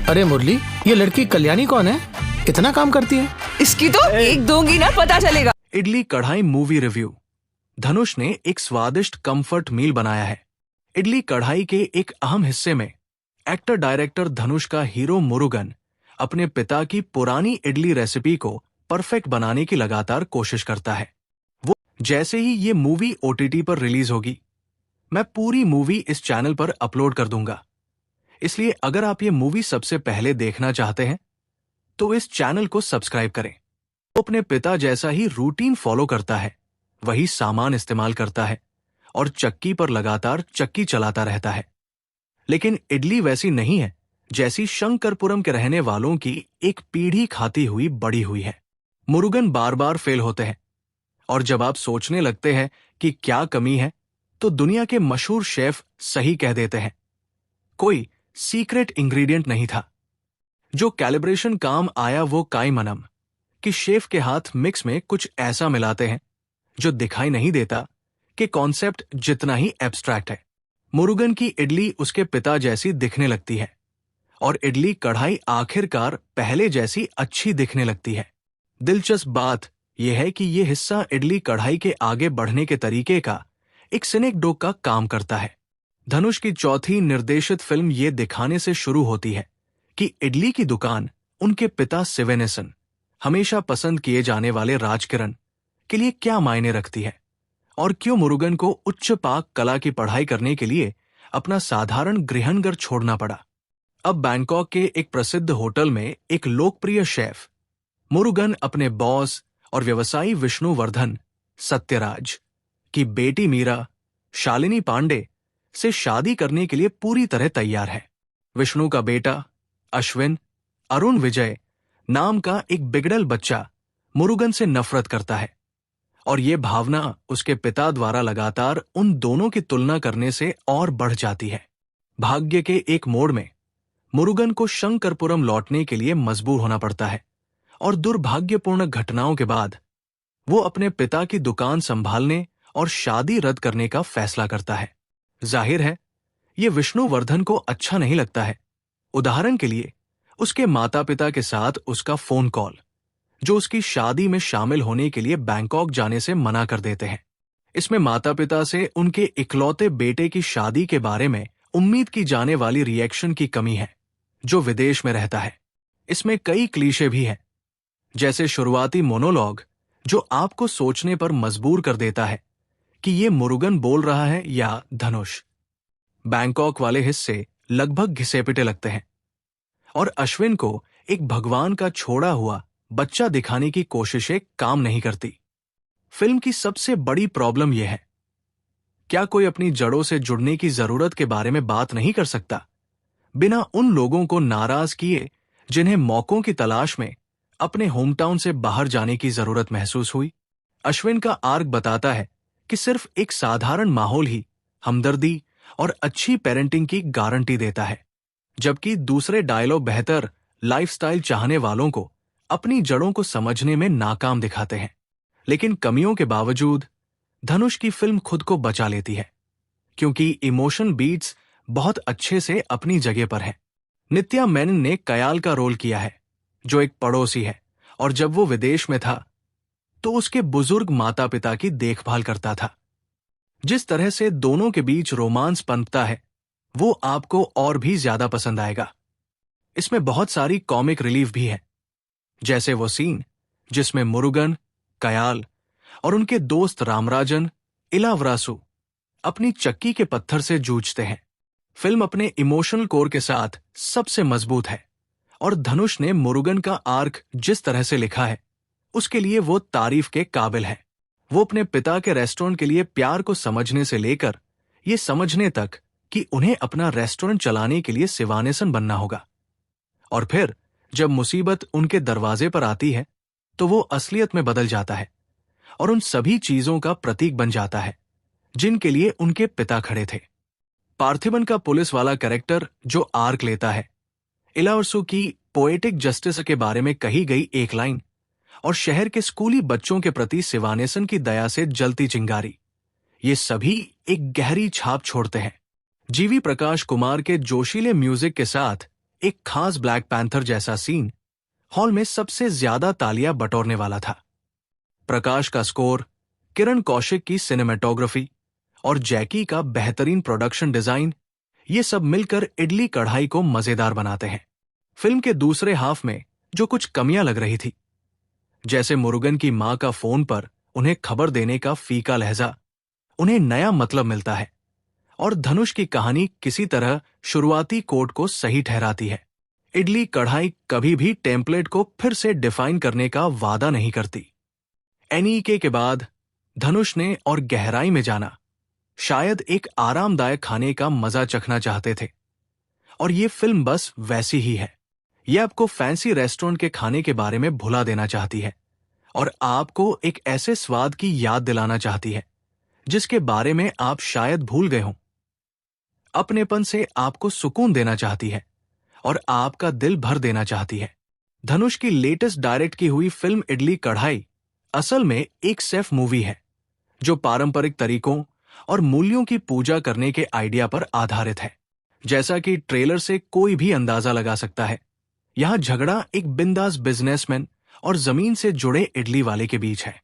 अरे मुरली, ये लड़की कल्याणी कौन है? इतना काम करती है? इसकी तो एक दूंगी ना, पता चलेगा। इडली कढ़ाई मूवी रिव्यू। धनुष ने एक स्वादिष्ट कंफर्ट मील बनाया है। इडली कढ़ाई के एक अहम हिस्से में एक्टर डायरेक्टर धनुष का हीरो मुरुगन अपने पिता की पुरानी इडली रेसिपी को परफेक्ट बनाने की लगातार कोशिश करता है। वो जैसे ही ये मूवी ओटीटी पर रिलीज होगी, मैं पूरी मूवी इस चैनल पर अपलोड कर दूंगा। इसलिए अगर आप ये मूवी सबसे पहले देखना चाहते हैं तो इस चैनल को सब्सक्राइब करें। वो अपने पिता जैसा ही रूटीन फॉलो करता है, वही सामान इस्तेमाल करता है और चक्की पर लगातार चक्की चलाता रहता है। लेकिन इडली वैसी नहीं है जैसी शंकरपुरम के रहने वालों की एक पीढ़ी खाती हुई बड़ी हुई है। मुरुगन बार बार फेल होते हैं और जब आप सोचने लगते हैं कि क्या कमी है, तो दुनिया के मशहूर शेफ सही कह देते हैं। कोई सीक्रेट इंग्रेडिएंट नहीं था। जो कैलिब्रेशन काम आया वो काईमनम कि शेफ के हाथ मिक्स में कुछ ऐसा मिलाते हैं जो दिखाई नहीं देता कि कॉन्सेप्ट जितना ही एब्स्ट्रैक्ट है। मुरुगन की इडली उसके पिता जैसी दिखने लगती है और इडली कढ़ाई आखिरकार पहले जैसी अच्छी दिखने लगती है। दिलचस्प बात यह है कि यह हिस्सा इडली कढ़ाई के आगे बढ़ने के तरीके का एक सिनेकडोक का काम करता है। धनुष की चौथी निर्देशित फिल्म ये दिखाने से शुरू होती है कि इडली की दुकान उनके पिता सिवेनेसन, हमेशा पसंद किए जाने वाले राजकिरण, के लिए क्या मायने रखती है और क्यों मुरुगन को उच्च पाक कला की पढ़ाई करने के लिए अपना साधारण गृहनगर छोड़ना पड़ा। अब बैंकॉक के एक प्रसिद्ध होटल में एक लोकप्रिय शेफ मुरुगन अपने बॉस और व्यवसायी विष्णुवर्धन सत्यराज की बेटी मीरा शालिनी पांडे से शादी करने के लिए पूरी तरह तैयार है। विष्णु का बेटा अश्विन अरुण विजय नाम का एक बिगड़ल बच्चा मुरुगन से नफरत करता है और ये भावना उसके पिता द्वारा लगातार उन दोनों की तुलना करने से और बढ़ जाती है। भाग्य के एक मोड़ में मुरुगन को शंकरपुरम लौटने के लिए मजबूर होना पड़ता है और दुर्भाग्यपूर्ण घटनाओं के बाद वो अपने पिता की दुकान संभालने और शादी रद्द करने का फैसला करता है। जाहिर है ये विष्णुवर्धन को अच्छा नहीं लगता है। उदाहरण के लिए उसके माता पिता के साथ उसका फोन कॉल, जो उसकी शादी में शामिल होने के लिए बैंकॉक जाने से मना कर देते हैं। इसमें माता पिता से उनके इकलौते बेटे की शादी के बारे में उम्मीद की जाने वाली रिएक्शन की कमी है, जो विदेश में रहता है। इसमें कई क्लीशे भी हैं, जैसे शुरुआती मोनोलॉग जो आपको सोचने पर मजबूर कर देता है कि ये मुरुगन बोल रहा है या धनुष। बैंकॉक वाले हिस्से लगभग घिसे-पिटे लगते हैं और अश्विन को एक भगवान का छोड़ा हुआ बच्चा दिखाने की कोशिशें काम नहीं करती। फिल्म की सबसे बड़ी प्रॉब्लम यह है, क्या कोई अपनी जड़ों से जुड़ने की जरूरत के बारे में बात नहीं कर सकता, बिना उन लोगों को नाराज किए जिन्हें मौकों की तलाश में अपने होमटाउन से बाहर जाने की जरूरत महसूस हुई। अश्विन का आर्क बताता है कि सिर्फ एक साधारण माहौल ही हमदर्दी और अच्छी पेरेंटिंग की गारंटी देता है, जबकि दूसरे डायलॉग बेहतर लाइफस्टाइल चाहने वालों को अपनी जड़ों को समझने में नाकाम दिखाते हैं। लेकिन कमियों के बावजूद धनुष की फिल्म खुद को बचा लेती है, क्योंकि इमोशन बीट्स बहुत अच्छे से अपनी जगह पर है। नित्या मेनन ने कयाल का रोल किया है, जो एक पड़ोसी है और जब वो विदेश में था तो उसके बुजुर्ग माता पिता की देखभाल करता था। जिस तरह से दोनों के बीच रोमांस पनपता है वो आपको और भी ज्यादा पसंद आएगा। इसमें बहुत सारी कॉमिक रिलीफ भी है, जैसे वो सीन जिसमें मुरुगन, कयाल और उनके दोस्त रामराजन इलावरासु अपनी चक्की के पत्थर से जूझते हैं। फिल्म अपने इमोशनल कोर के साथ सबसे मजबूत है और धनुष ने मुरुगन का आर्क जिस तरह से लिखा है उसके लिए वो तारीफ के काबिल है। वो अपने पिता के रेस्टोरेंट के लिए प्यार को समझने से लेकर ये समझने तक कि उन्हें अपना रेस्टोरेंट चलाने के लिए सिवानेसन बनना होगा, और फिर जब मुसीबत उनके दरवाजे पर आती है तो वो असलियत में बदल जाता है और उन सभी चीजों का प्रतीक बन जाता है जिनके लिए उनके पिता खड़े थे। पार्थिबन का पुलिस वाला कैरेक्टर जो आर्क लेता है, इलावरसु की पोएटिक जस्टिस के बारे में कही गई एक लाइन और शहर के स्कूली बच्चों के प्रति सिवानेसन की दया से जलती चिंगारी, ये सभी एक गहरी छाप छोड़ते हैं। जीवी प्रकाश कुमार के जोशीले म्यूजिक के साथ एक खास ब्लैक पैंथर जैसा सीन हॉल में सबसे ज्यादा तालियां बटोरने वाला था। प्रकाश का स्कोर, किरण कौशिक की सिनेमेटोग्राफी और जैकी का बेहतरीन प्रोडक्शन डिजाइन, ये सब मिलकर इडली कढ़ाई को मजेदार बनाते हैं। फिल्म के दूसरे हाफ में जो कुछ कमियां लग रही थी, जैसे मुरुगन की मां का फोन पर उन्हें खबर देने का फीका लहजा, उन्हें नया मतलब मिलता है और धनुष की कहानी किसी तरह शुरुआती कोड को सही ठहराती है। इडली कढ़ाई कभी भी टेम्पलेट को फिर से डिफाइन करने का वादा नहीं करती। एनईके के बाद धनुष ने और गहराई में जाना, शायद एक आरामदायक खाने का मजा चखना चाहते थे, और ये फिल्म बस वैसी ही है। ये आपको फैंसी रेस्टोरेंट के खाने के बारे में भुला देना चाहती है और आपको एक ऐसे स्वाद की याद दिलाना चाहती है जिसके बारे में आप शायद भूल गए हों। अपनेपन से आपको सुकून देना चाहती है और आपका दिल भर देना चाहती है। धनुष की लेटेस्ट डायरेक्ट की हुई फिल्म इडली कढ़ाई असल में एक सेफ मूवी है जो पारंपरिक तरीकों और मूल्यों की पूजा करने के आइडिया पर आधारित है। जैसा कि ट्रेलर से कोई भी अंदाजा लगा सकता है, यहां झगड़ा एक बिंदास बिजनेसमैन और जमीन से जुड़े इडली वाले के बीच है।